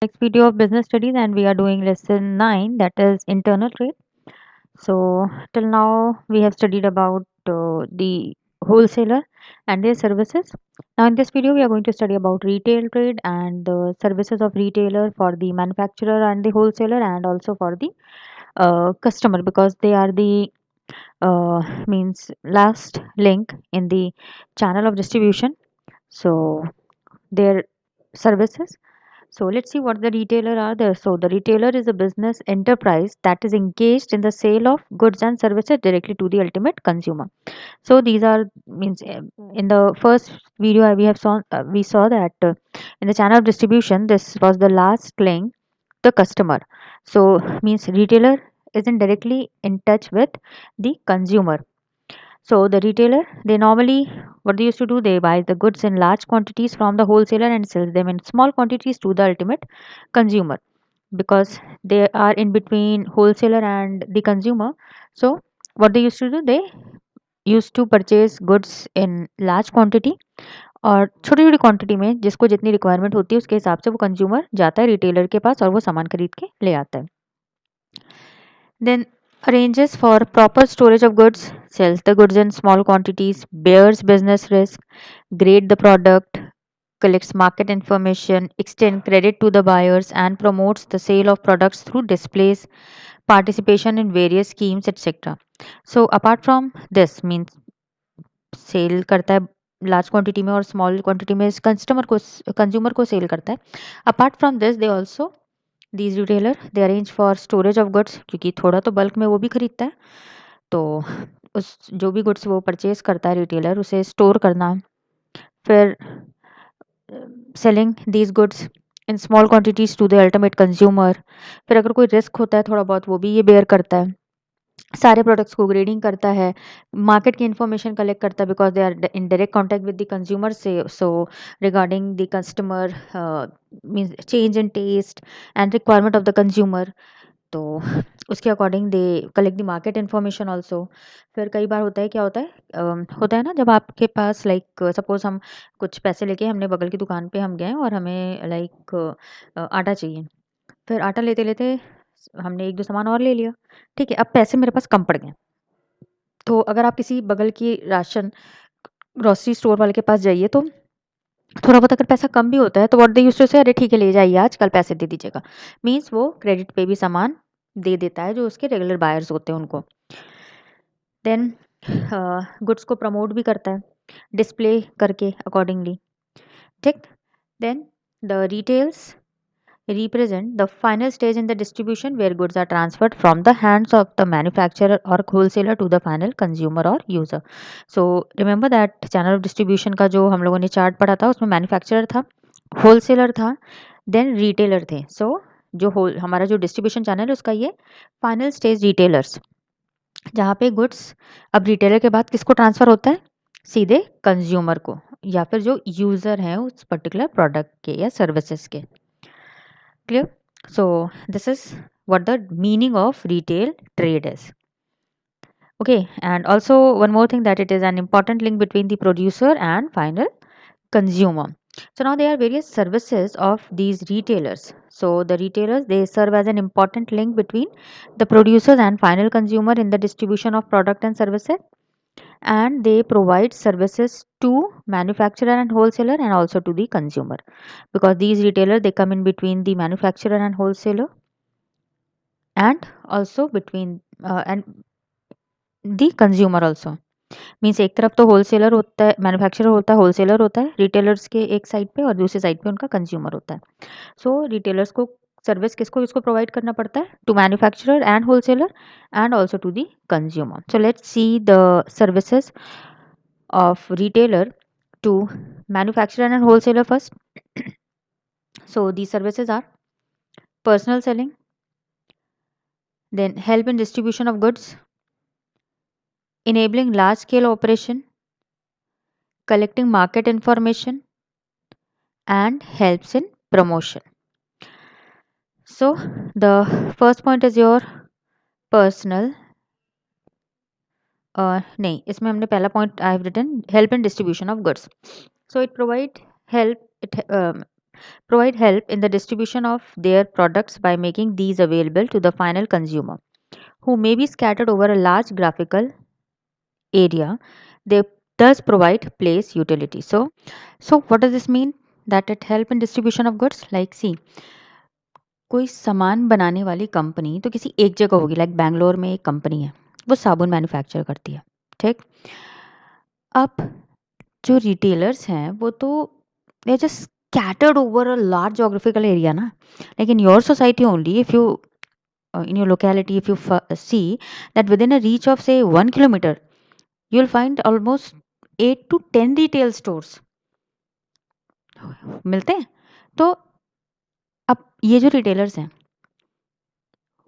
Next video of business studies, and we are doing lesson 9, that is internal trade. So till now we have studied about the wholesaler and their services. Now in this video we are going to study about retail trade and the services of retailer for the manufacturer and the wholesaler, and also for the customer, because they are the means last link in the channel of distribution. So their services. So let's see what the retailer are there. So the retailer is a business enterprise that is engaged in the sale of goods and services directly to the ultimate consumer. So these are means in the first video we saw that in the channel of distribution this was the last link, the customer. So means retailer isn't directly in touch with the consumer. So the retailer, they normally, what they used to do, they buy the goods in large quantities from the wholesaler and sells them in small quantities to the ultimate consumer, because they are in between wholesaler and the consumer. So what they used to do, they used to purchase goods in large quantity, और छोटी छोटी quantity में जिसको जितनी requirement होती है उसके हिसाब से वो कंज्यूमर जाता है रिटेलर के पास और वो सामान खरीद के ले आता है. Then arranges for proper storage of goods, sells the goods in small quantities, bears business risk, grade the product, collects market information, extend credit to the buyers, and promotes the sale of products through displays, participation in various schemes, etc. So apart from this means sell करता है large quantity में और small quantity में customer को consumer को sell करता है. Apart from this they also these retailer they arrange for storage of goods, क्योंकि थोड़ा तो बल्क में वो भी खरीदता है, तो उस जो भी गुड्स वो परचेज करता है रिटेलर उसे स्टोर करना, फिर selling these goods in small quantities to the ultimate consumer. फिर अगर कोई रिस्क होता है थोड़ा बहुत वो भी ये बेयर करता है. सारे प्रोडक्ट्स को ग्रेडिंग करता है, मार्केट की इंफॉर्मेशन कलेक्ट करता है, because they are in direct contact with the consumer से. So regarding the customer means change in taste and requirement of the consumer, तो उसके according they collect the market information also. फिर कई बार होता है, क्या होता है होता है ना, जब आपके पास लाइक सपोज हम कुछ पैसे लेके हमने बगल की दुकान पे हम गए और हमें लाइक आटा चाहिए. फिर आटा लेते लेते हमने एक दो सामान और ले लिया, ठीक है, अब पैसे मेरे पास कम पड़ गए. तो अगर आप किसी बगल की राशन ग्रोसरी स्टोर वाले के पास जाइए तो थोड़ा बहुत अगर पैसा कम भी होता है तो व्हाट दे यूज्ड टू से, अरे ठीक है ले जाइए, आज कल पैसे दे दीजिएगा. मीन्स वो क्रेडिट पे भी सामान दे देता है जो उसके रेगुलर बायर्स होते हैं उनको. देन गुड्स को प्रमोट भी करता है डिस्प्ले करके अकॉर्डिंगली, ठीक. Then the retails represent the final stage in the distribution where goods are transferred from the hands of the manufacturer or wholesaler to the final consumer or user. So remember that channel of distribution का जो हम लोगों ने chart पढ़ा था उसमें manufacturer था, wholesaler था, देन रिटेलर थे. सो जो होल हमारा जो डिस्ट्रीब्यूशन चैनल है उसका ये फाइनल स्टेज रिटेलर्स, जहाँ पे गुड्स अब रिटेलर के बाद किसको ट्रांसफर होता है, सीधे कंज्यूमर को या फिर जो यूजर है उस पर्टिकुलर प्रोडक्ट के या सर्विसेज के. Clear? So this is what the meaning of retail trade is. Okay, and also one more thing, that it is an important link between the producer and final consumer. So now there are various services of these retailers. So the retailers, they serve as an important link between the producers and final consumer in the distribution of product and services, and they provide services to manufacturer and wholesaler and also to the consumer, because these retailers they come in between the manufacturer and wholesaler and also between and the consumer also. Means एक तरफ तो wholesaler होता है, manufacturer होता है, wholesaler होता है retailers के एक साइड पे, और दूसरी साइड पे उनका कंज्यूमर होता है. सो रिटेलर्स को सर्विस किसको किसको प्रोवाइड करना पड़ता है, to manufacturer and wholesaler and also to the consumer. So let's see the services of retailer to manufacturer and wholesaler first. So the services are personal selling, then help in distribution of goods, enabling large scale operation, collecting market information, and helps in promotion. So the first point is your personal नहीं, इसमें हमने पहला point I have written help in distribution of goods. So it provide help, it provide help in the distribution of their products by making these available to the final consumer, who may be scattered over a large graphical area. They thus provide place utility. So what does this mean? That it help in distribution of goods. Like see, कोई सामान बनाने वाली company तो किसी एक जगह होगी, like Bangalore में एक कंपनी है, वो साबुन मैन्युफैक्चर करती है, ठीक। अब जो रिटेलर्स हैं वो तो they are just scattered over a large geographical area na, like in your society only, if you in your locality, if you see that within a reach of say 1 kilometer, you will find almost 8 to 10 retail stores मिलते हैं। तो अब ये जो retailers हैं,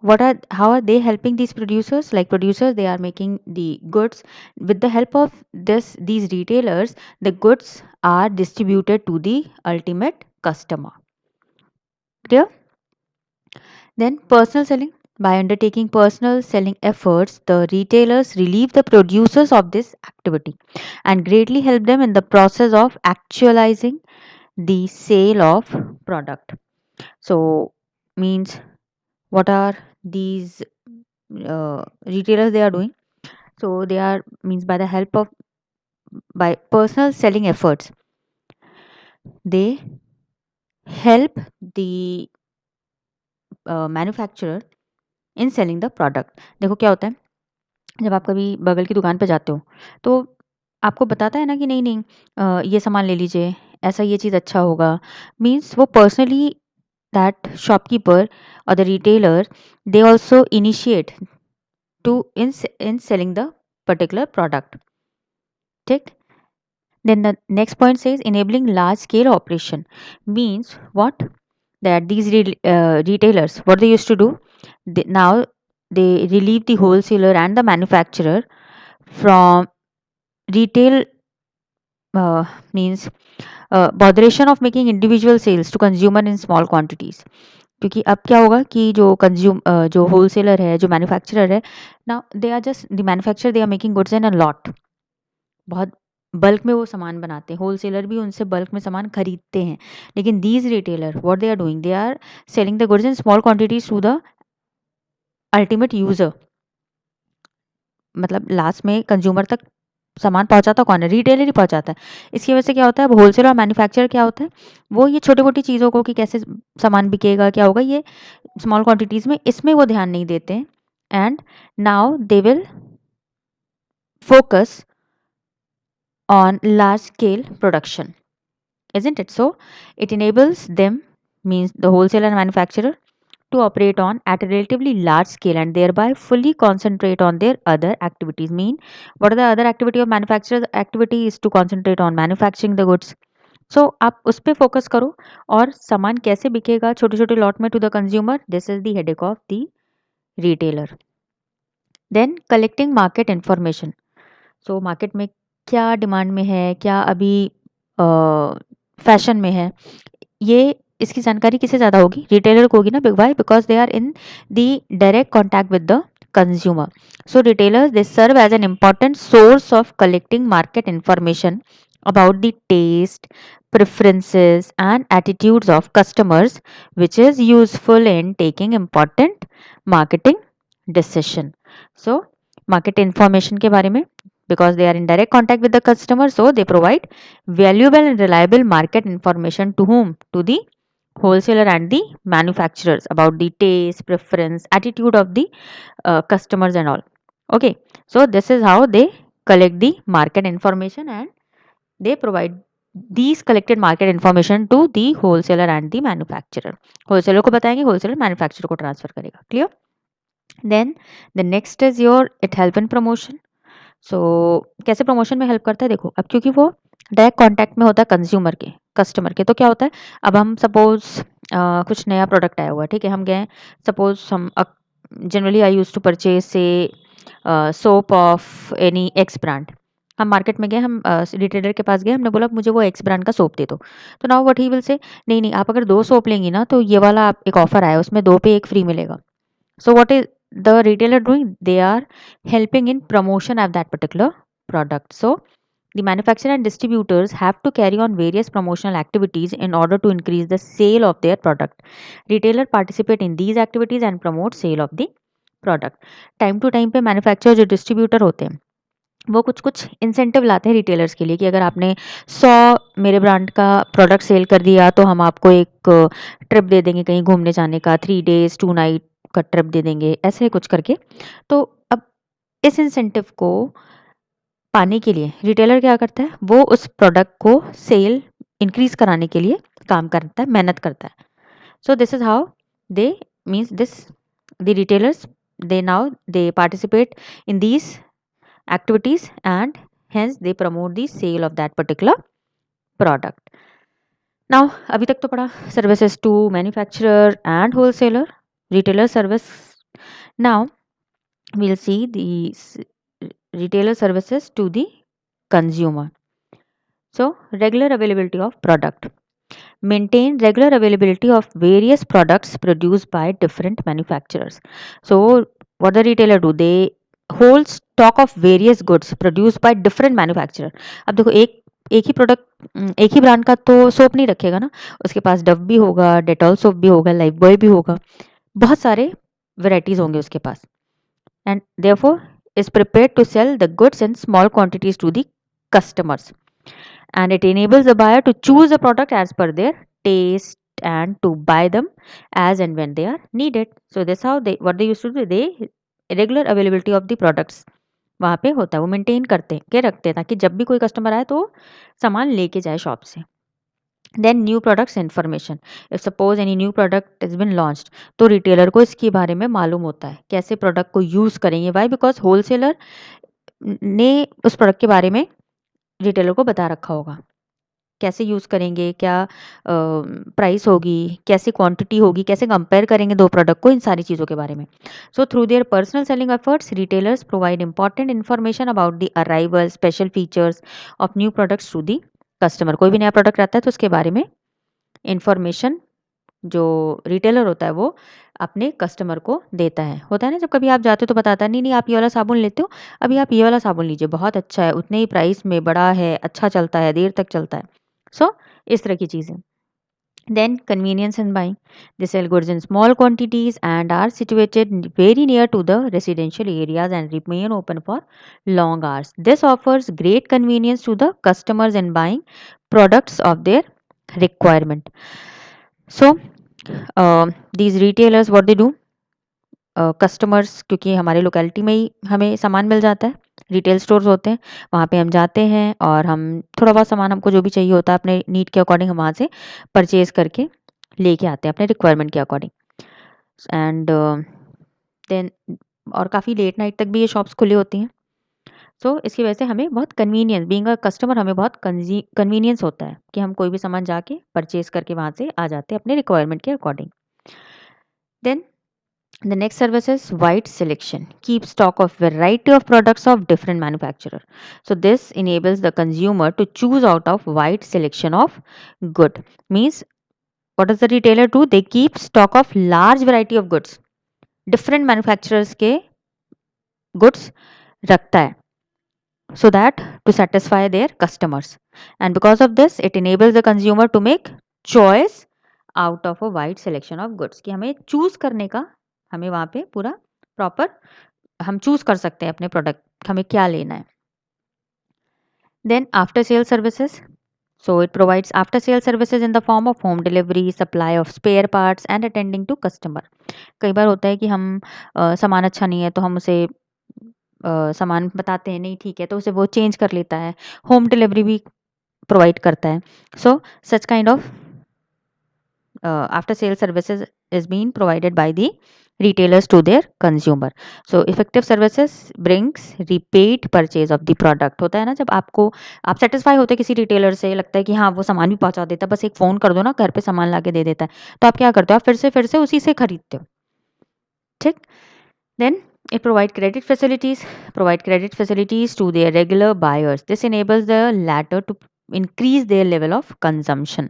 how are they helping these producers? Like producers, they are making the goods. With the help of these retailers, the goods are distributed to the ultimate customer. Clear? Then personal selling. By undertaking personal selling efforts, the retailers relieve the producers of this activity and greatly help them in the process of actualizing the sale of product. So means what are these retailers they are doing? So they are means by personal selling efforts, they help the manufacturer in selling the product. देखो क्या होता है, जब आप कभी बगल की दुकान पे जाते हो तो आपको बताता है ना कि नहीं नहीं ये सामान ले लीजिए, ऐसा ये चीज़ अच्छा होगा। मीन्स वो पर्सनली दैट शॉपकीपर और the retailer they also initiate to in selling the particular product, ठीक। Then the next point says enabling large scale operation. Means what? That these retailers, what they used to do, now they relieve the wholesaler and the manufacturer from retail means botheration of making individual sales to consumer in small quantities. क्योंकि अब क्या होगा कि जो wholesaler है, जो manufacturer है, now they are just the manufacturer, they are making goods in a lot, बहुत बल्क में वो सामान बनाते हैं। होलसेलर भी उनसे बल्क में सामान खरीदते हैं। लेकिन these retailer what they are doing, they are selling the goods in small quantities to the ultimate user. मतलब लास्ट में कंज्यूमर तक सामान पहुंचाता कौन है? रिटेलर ही पहुंचाता है। इसकी वजह से क्या होता है, अब होलसेलर और मैन्युफैक्चरर क्या होता है, वो ये छोटी मोटी चीज़ों को कि कैसे सामान बिकेगा, क्या होगा, ये स्मॉल क्वांटिटीज में, इसमें वो ध्यान नहीं देते हैं। And now they will focus on large scale production, isn't it? So it enables them, means the wholesaler and manufacturer, to operate on at a relatively large scale and thereby fully concentrate on their other activities. Mean what are the other activity of manufacturer's activity is to concentrate on manufacturing the goods. So आप उस पर focus करो और सामान कैसे बिकेगा छोटे छोटे लॉट में to the consumer, this is the headache of the retailer. Then collecting market information. सो मार्केट में क्या डिमांड में है, क्या अभी फैशन में है, ये इसकी जानकारी किसे ज़्यादा होगी? रिटेलर को होगी ना। Why? Because they are in the direct contact with the consumer. So retailers, they serve as an important source of collecting market information about the taste, preferences and attitudes of customers, which is useful in taking important marketing decision. So market information के बारे में, because they are in direct contact with the customer, so they provide valuable and reliable market information to whom? To the wholesaler and the manufacturers about the taste, preference, attitude of the customers and all. Okay, so this is how they collect the market information and they provide these collected market information to the wholesaler and the manufacturer. wholesaler को बताएंगे, wholesaler manufacturer को transfer करेगा। Clear? Then the next is your it help in promotion. So कैसे promotion में help करता है? देखो, अब क्योंकि वो डायरेक्ट कांटेक्ट में होता है कंज्यूमर के, कस्टमर के, तो क्या होता है, अब हम सपोज कुछ नया प्रोडक्ट आया हुआ है, ठीक है, हम गए, सपोज हम generally I use to purchase से soap of any X brand. हम मार्केट में गए, हम रिटेलर के पास गए, हमने बोला मुझे वो एक्स ब्रांड का सोप दे दो। तो now what he will say, नहीं नहीं, आप अगर 2 सोप लेंगी ना तो ये वाला आप एक ऑफर आया उसमें 2 पे 1 फ्री मिलेगा। So what is the retailer doing? They are helping in promotion of that particular product. So the manufacturer and distributors have to carry on various promotional activities in order to increase the sale of their product. Retailer participate in these activities and promote sale of the product. Time to time पे manufacturer जो distributor होते हैं वो कुछ कुछ incentive लाते हैं retailers के लिए कि अगर आपने 100 मेरे ब्रांड का प्रोडक्ट सेल कर दिया तो हम आपको एक ट्रिप दे देंगे कहीं घूमने जाने का, 3 डेज 2 नाइट का ट्रिप दे देंगे, ऐसे कुछ करके। तो अब इस इंसेंटिव को पाने के लिए रिटेलर क्या करता है, वो उस प्रोडक्ट को सेल इंक्रीज कराने के लिए काम करता है, मेहनत करता है। So this is how they means this the retailers they participate in these activities and hence they promote the sale of that particular product. Now अभी तक तो पढ़ा services to manufacturer and wholesaler, retailer service. Now we'll see the retailer services to the consumer. So regular availability of product. Maintain regular availability of various products produced by different manufacturers. So what the retailer do, they hold stock of various goods produced by different manufacturer. अब देखो एक ही product एक ही brand का तो soap नहीं रखेगा ना, उसके पास डव भी होगा, डेटॉल सोप भी होगा, लाइफ बॉय भी होगा, बहुत सारे वेराइटीज होंगे उसके पास। And therefore is prepared to sell the goods in small quantities to the customers, and it enables the buyer to choose a product as per their taste and to buy them as and when they are needed. So this how they what they used to do, they regular availability of the products वहाँ पे होता है, वो maintain करते हैं के रखते हैं ताकि जब भी कोई कस्टमर आए तो सामान लेके जाए शॉप से। Then new products information, if suppose any new product is been launched तो रिटेलर को इसके बारे में मालूम होता है कैसे प्रोडक्ट को यूज़ करेंगे। वाई? बिकॉज होलसेलर ने उस प्रोडक्ट के बारे में रिटेलर को बता रखा होगा, कैसे यूज़ करेंगे, क्या प्राइस होगी, कैसी क्वांटिटी होगी, कैसे कंपेयर करेंगे दो प्रोडक्ट को, इन सारी चीज़ों के बारे में। So through their personal selling efforts retailers provide important information about the arrival special features of new products to the customer. कोई भी नया प्रोडक्ट आता है तो उसके बारे में इंफॉर्मेशन जो रिटेलर होता है वो अपने कस्टमर को देता है। होता है ना, जब कभी आप जाते हो तो बताता है, नहीं नहीं आप ये वाला साबुन लेते हो, अभी आप ये वाला साबुन लीजिए, बहुत अच्छा है, उतने ही प्राइस में, बड़ा है, अच्छा चलता है, देर तक चलता है। सो इस तरह की चीज़ें। Then convenience in buying, they sell goods in small quantities and are situated very near to the residential areas and remain open for long hours. This offers great convenience to the customers in buying products of their requirement. So these retailers what they do, customers क्योंकि हमारे locality में ही हमें सामान मिल जाता है, retail stores होते हैं, वहाँ पे हम जाते हैं और हम थोड़ा बहुत सामान हमको जो भी चाहिए होता है अपने नीड के अकॉर्डिंग हम वहाँ से परचेज करके लेके आते हैं अपने रिक्वायरमेंट के अकॉर्डिंग। एंड देन और काफ़ी लेट नाइट तक भी ये शॉप्स खुली होती हैं। सो इसकी वजह से हमें बहुत कन्वीनियंस, बीइंग अ कस्टमर हमें बहुत कन्वीनियंस होता है कि हम कोई भी सामान जाके परचेज करके वहाँ से आ जाते हैं अपने रिक्वायरमेंट के according. Then the next service is wide selection. Keep stock of variety of products of different manufacturer. So this enables the consumer to choose out of wide selection of good. Means what does the retailer do? They keep stock of large variety of goods. Different manufacturers के goods रखता है so that to satisfy their customers. And because of this, it enables the consumer to make choice out of a wide selection of goods. कि हमें choose करने का, हमें वहाँ पे पूरा प्रॉपर हम चूज कर सकते हैं अपने प्रोडक्ट हमें क्या लेना है. Then after sale services, so it provides after sale services in the form of home delivery, supply of spare parts and attending to customer. कई बार होता है कि हम सामान अच्छा नहीं है तो हम उसे सामान बताते हैं नहीं ठीक है तो उसे वो चेंज कर लेता है, होम डिलीवरी भी प्रोवाइड करता है. So such kind of after sale services is being provided by the retailers to their consumer. So effective services brings repeat purchase of the product. होता है ना, जब आपको आप सेटिस्फाई होते हैं किसी रिटेलर से, लगता है कि हाँ वो सामान भी पहुंचा देता है, बस एक फ़ोन कर दो ना घर पे सामान ला के दे देता है, तो आप क्या करते हो, आप फिर से उसी से खरीदते हो. ठीक. Then it provide credit facilities to their regular buyers. This enables the latter to increase their level of consumption.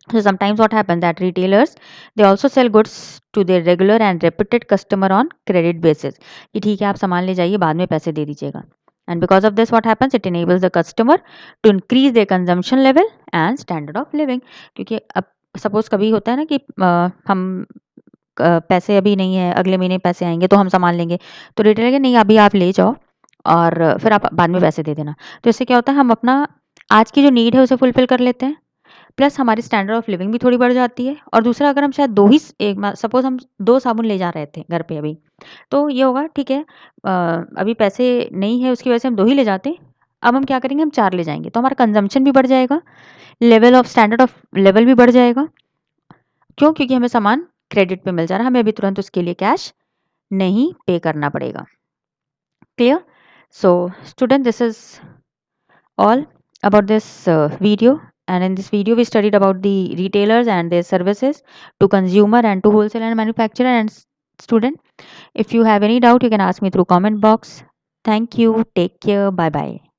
So sometimes what happens that retailers they also sell goods to their regular and repeated customer on credit basis कि ठीक है आप सामान ले जाइए बाद में पैसे दे दीजिएगा. and because of this what happens, it enables the customer to increase their consumption level and standard of living. क्योंकि अब सपोज कभी होता है ना कि हम पैसे अभी नहीं है, अगले महीने पैसे आएंगे तो हम सामान लेंगे, तो रिटेलर के नहीं अभी आप ले जाओ और फिर आप बाद में पैसे दे देना। तो इससे क्या होता है, हम अपना आज की जो नीड है उसे फुलफिल कर लेते हैं, प्लस हमारी स्टैंडर्ड ऑफ लिविंग भी थोड़ी बढ़ जाती है। और दूसरा, अगर हम शायद दो ही एक सपोज हम 2 साबुन ले जा रहे थे घर पे अभी, तो ये होगा ठीक है, अभी पैसे नहीं है उसकी वजह से हम 2 ही ले जाते, अब हम क्या करेंगे, हम 4 ले जाएँगे, तो हमारा कंज़म्पशन भी बढ़ जाएगा, level of standard of level भी बढ़ जाएगा। क्यों? क्योंकि हमें सामान क्रेडिट पे मिल जा रहा है, हमें अभी तुरंत उसके लिए कैश नहीं पे करना पड़ेगा। Clear? So student, this is all about this video, and in this video we studied about the retailers and their services to consumer and to wholesale and manufacturer. And student, if you have any doubt you can ask me through comment box. Thank you, take care, bye bye.